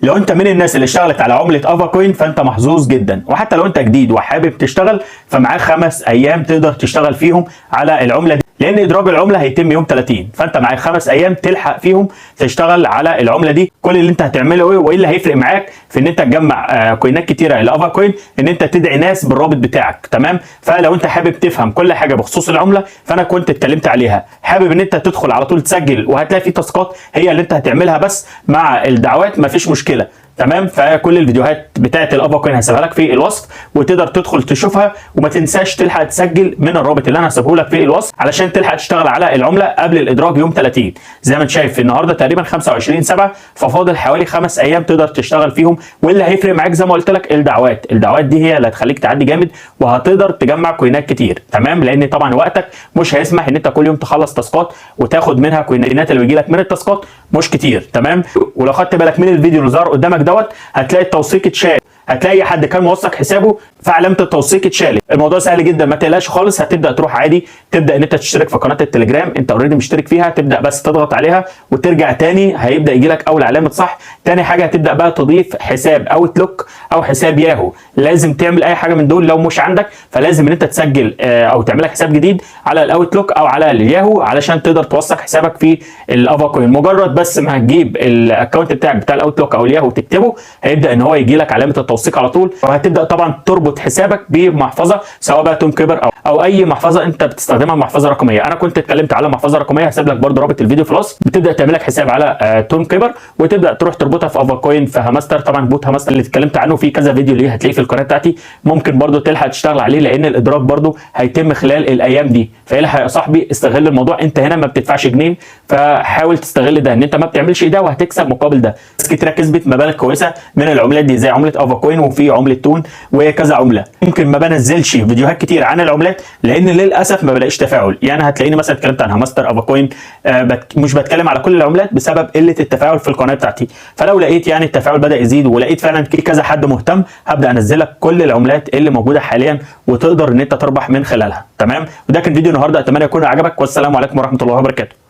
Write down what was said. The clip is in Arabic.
لو انت من الناس اللي اشتغلت على عمله افا كوين فانت محظوظ جدا، وحتى لو انت جديد وحابب تشتغل فمعاك 5 ايام تقدر تشتغل فيهم على العمله دي، لان ادراج العمله هيتم يوم 30، فانت معاك 5 ايام تلحق فيهم تشتغل على العمله دي. كل اللي انت هتعمله ايه وايه اللي هيفرق معاك في ان انت تجمع كوينات كتيره لافا كوين، ان انت تدعي ناس بالرابط بتاعك. تمام؟ فلو انت حابب تفهم كل حاجه بخصوص العمله فانا كنت اتكلمت عليها، حابب ان انت تدخل على طول تسجل وهتلاقي في تاسكات هي اللي انت هتعملها بس مع الدعوات مفيش مشكله. تمام؟ فكل الفيديوهات بتاعه الافا كوين هسيبها لك في الوصف وتقدر تدخل تشوفها، وما تنساش تلحق تسجل من الرابط اللي انا هسيبه لك في الوصف علشان تلحق تشتغل على العمله قبل الادراج يوم 30. زي ما انت شايف النهارده تقريبا 25/7، ففاضل حوالي 5 ايام تقدر تشتغل فيهم، واللي هيفرق معاك زي ما قلت لك الدعوات دي هي اللي هتخليك تعدي جامد وهتقدر تجمع كوينات كتير. تمام؟ لان طبعا وقتك مش هيسمح ان انت كل يوم تخلص تاسكات وتاخد منها كوينات، اللي بيجي لك من التاسكات مش كتير. تمام؟ ولو خدت بالك من الفيديو اللي ظهر قدامك دوت هتلاقي التوثيق اتشال، هتلاقي حد كان موثق حسابه فعلامه التوثيق اتشالت. الموضوع سهل جدا، ما تقلقش خالص. هتبدا تروح عادي تبدا ان انت تشترك في قناه التليجرام، انت اوريدي مشترك فيها، تبدا بس تضغط عليها وترجع تاني هيبدا يجي لك اول علامه صح. تاني حاجه هتبدا بقى تضيف حساب اوتلوك او حساب ياهو. لازم تعمل اي حاجه من دول، لو مش عندك فلازم ان انت تسجل او تعمل لك حساب جديد على الاوتلوك او على الياهو علشان تقدر توثق حسابك في الافا كوين. مجرد بس ما هتجيب الاكونت بتاعك بتاع الاوتلوك او الياهو تكتبه هيبدا ان هو يجي لك علامه التوثيق على طول، وهتبدا طبعا تربط حسابك بمحفظه سواء بقى توم كيبر او اي محفظه انت بتستخدمها، محفظه رقميه. انا كنت اتكلمت على محفظه رقميه، هسيب لك برده رابط الفيديو في الوصف. بتبدا تعمل لك حساب على توم كيبر وتبدا تروح تربطها في افا كوين في هامستر. طبعا بوت هامستر اللي اتكلمت عنه في كذا فيديو ليه هتلاقيه في القناه بتاعتي، ممكن برده تلحق تشتغل عليه لان الادراج برده هيتم خلال الايام دي. فالحق يا صاحبي استغل الموضوع، انت هنا ما بتدفعش جنيه، فحاول تستغل ده ان انت ما بتعملش ده وهتكسب مقابل ده. ناس كتير كسبت مبالغ كويسه من العملات دي زي عمله افا كوين وفي عمله تون وكذا عمله. ممكن ما بنزلش فيديوهات كتير عن العملات لان للاسف ما بلاقيش تفاعل، يعني هتلاقيني مثلا اتكلمت عن هامستر افا كوين مش بتكلم على كل العملات بسبب قله التفاعل في القناه بتاعتي. فلو لقيت يعني التفاعل بدا يزيد ولقيت فعلا كذا حد مهتم هبدا انزل لك كل العملات اللي موجوده حاليا وتقدر ان انت تربح من خلالها. تمام؟ وده كان فيديو النهارده، اتمنى يكون عجبك، والسلام عليكم ورحمه الله وبركاته.